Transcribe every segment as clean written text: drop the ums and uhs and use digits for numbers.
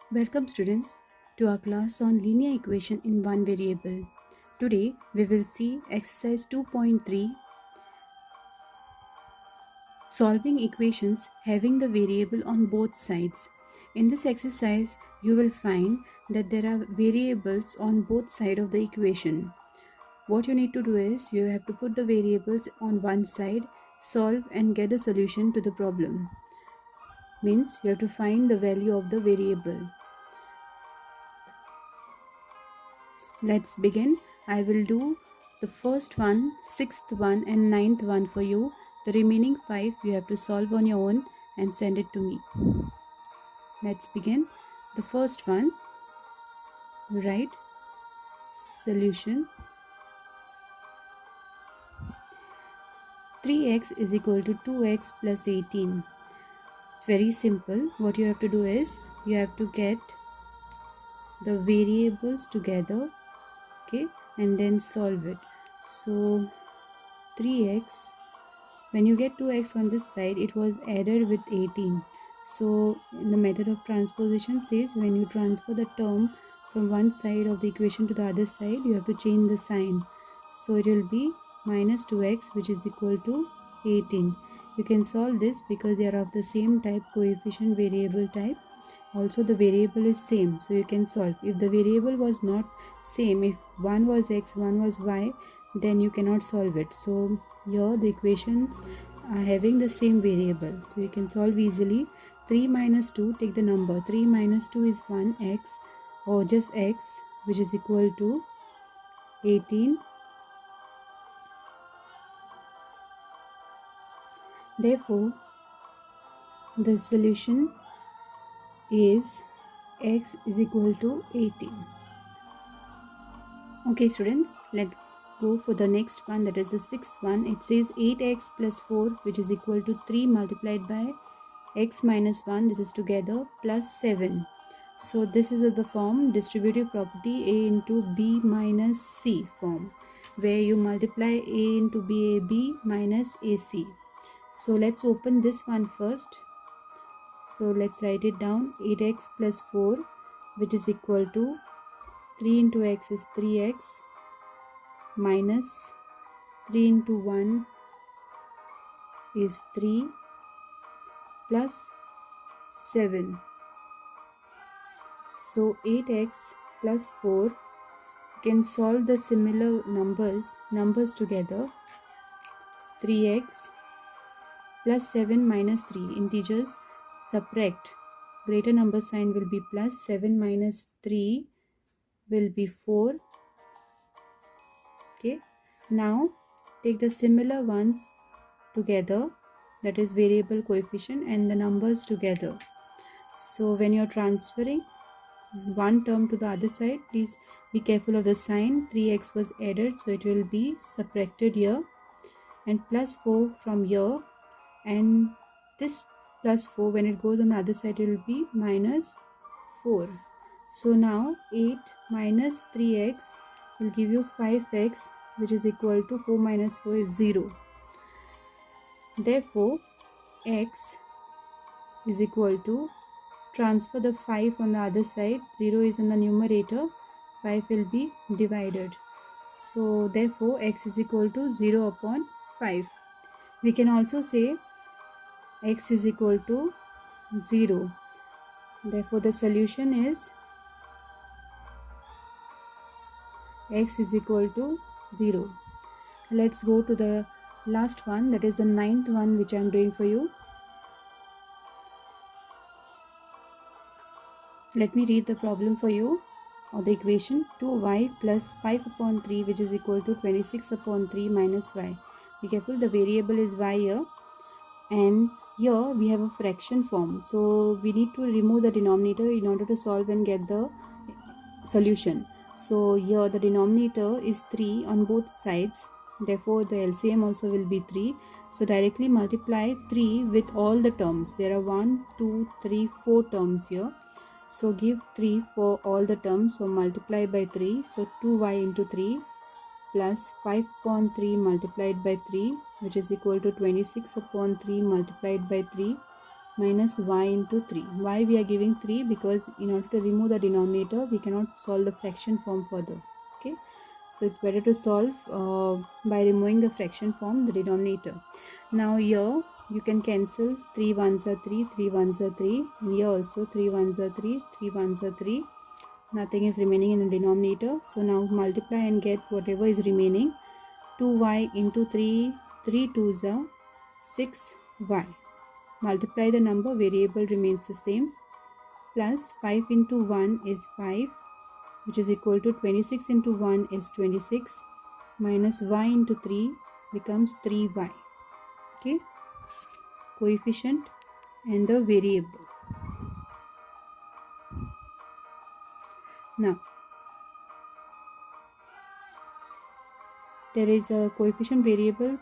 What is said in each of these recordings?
Welcome students to our class on linear equation in one variable. Today we will see exercise 2.3, solving equations having the variable on both sides. In this exercise you will find that there are variables on both sides of the equation. What you need to do is you have to put the variables on one side, solve and get a solution to the problem. Means you have to find the value of the variable. Let's begin. I will do the first one, sixth one and ninth one for you. The remaining 5 you have to solve on your own and send it to me. Let's begin. The first one, write solution. 3x is equal to 2x plus 18. It's very simple. What you have to do is you have to get the variables together, okay, and then solve it. So 3x, when you get 2x on this side, it was added with 18. So in the method of transposition says when you transfer the term from one side of the equation to the other side, you have to change the sign. So it will be minus 2x, which is equal to 18. You can solve this because they are of the same type, coefficient variable type. Also the variable is same, so you can solve. If the variable was not same, if one was x, one was y, then you cannot solve it. So here the equations are having the same variable, so you can solve easily. 3 minus 2, take the number. 3 minus 2 is 1x, or just x, which is equal to 18. Therefore the solution is x is equal to 18. Okay students, let's go for the next one, that is the sixth one. It says 8x plus 4, which is equal to 3 multiplied by x minus 1, this is together, plus 7. So this is of the form distributive property a into b minus c form, where you multiply a into b minus ac. So let's open this one first. So let's write it down. 8x plus 4, which is equal to 3 into x is 3x minus 3 into 1 is 3 plus 7. So 8x plus 4, you can solve the similar numbers together. 3x plus 7 minus 3, integers subtract, greater number sign will be plus, 7 minus 3 will be 4. Okay, now take the similar ones together, that is variable coefficient, and the numbers together. So when you're transferring one term to the other side, please be careful of the sign. 3x was added, so it will be subtracted here, and plus 4 from here, and this plus 4, when it goes on the other side, it will be minus 4. So now 8 minus 3x will give you 5x, which is equal to 4 minus 4 is 0. Therefore x is equal to, transfer the 5 on the other side, 0 is on the numerator, 5 will be divided. So therefore x is equal to 0 upon 5. We can also say x is equal to 0. Therefore the solution is x is equal to 0. Let's go to the last one, that is the ninth one, which I am doing for you. Let me read the problem for you, or the equation. 2y plus 5 upon 3, which is equal to 26 upon 3 minus y. Be careful, the variable is y here, and here we have a fraction form, so we need to remove the denominator in order to solve and get the solution. So here the denominator is 3 on both sides, therefore the LCM also will be 3. So directly multiply 3 with all the terms. There are 1, 2, 3, 4 terms here. So give 3 for all the terms, so multiply by 3. So 2y into 3 plus 5 upon 3 multiplied by 3, which is equal to 26 upon 3 multiplied by 3 minus y into 3. Why we are giving 3? Because in order to remove the denominator, we cannot solve the fraction form further. Okay, so it's better to solve by removing the fraction form, the denominator. Now here you can cancel 3 ones are 3, 3 ones are 3, and here also 3 ones are 3, 3 ones are 3. Nothing is remaining in the denominator. So now multiply and get whatever is remaining. 2y into 3, 3 2s are 6y. Multiply the number, variable remains the same, plus 5 into 1 is 5, which is equal to 26 into 1 is 26, minus y into 3 becomes 3y. Okay, coefficient and the variable. Now there is a coefficient variable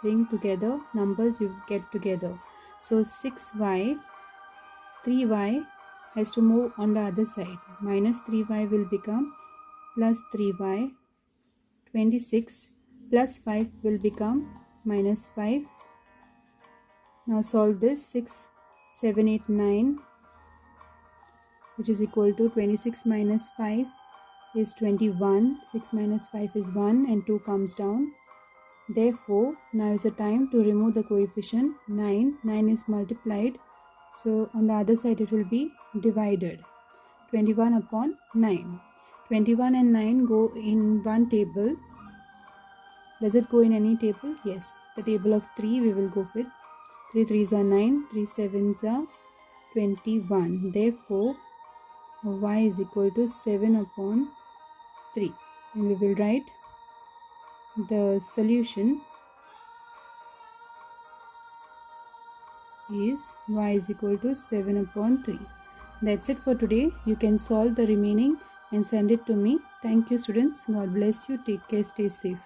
bring together numbers you get together. So 6y, 3y has to move on the other side. Minus 3y will become plus 3y. 26 plus 5 will become minus 5. Now solve this. 6, 7, 8, 9, which is equal to 26 minus 5 is 21. 6 minus 5 is 1 and 2 comes down. Therefore, now is the time to remove the coefficient. 9 is multiplied, so on the other side it will be divided. 21 upon 9. 21 and 9 go in one table. Does it go in any table? Yes, the table of 3 we will go with. 3 3s are 9, 3 7s are 21. Therefore, y is equal to 7 upon 3. And we will write the solution is y is equal to 7 upon 3. That's it for today. You can solve the remaining and send it to me. Thank you, students. God bless you. Take care. Stay safe.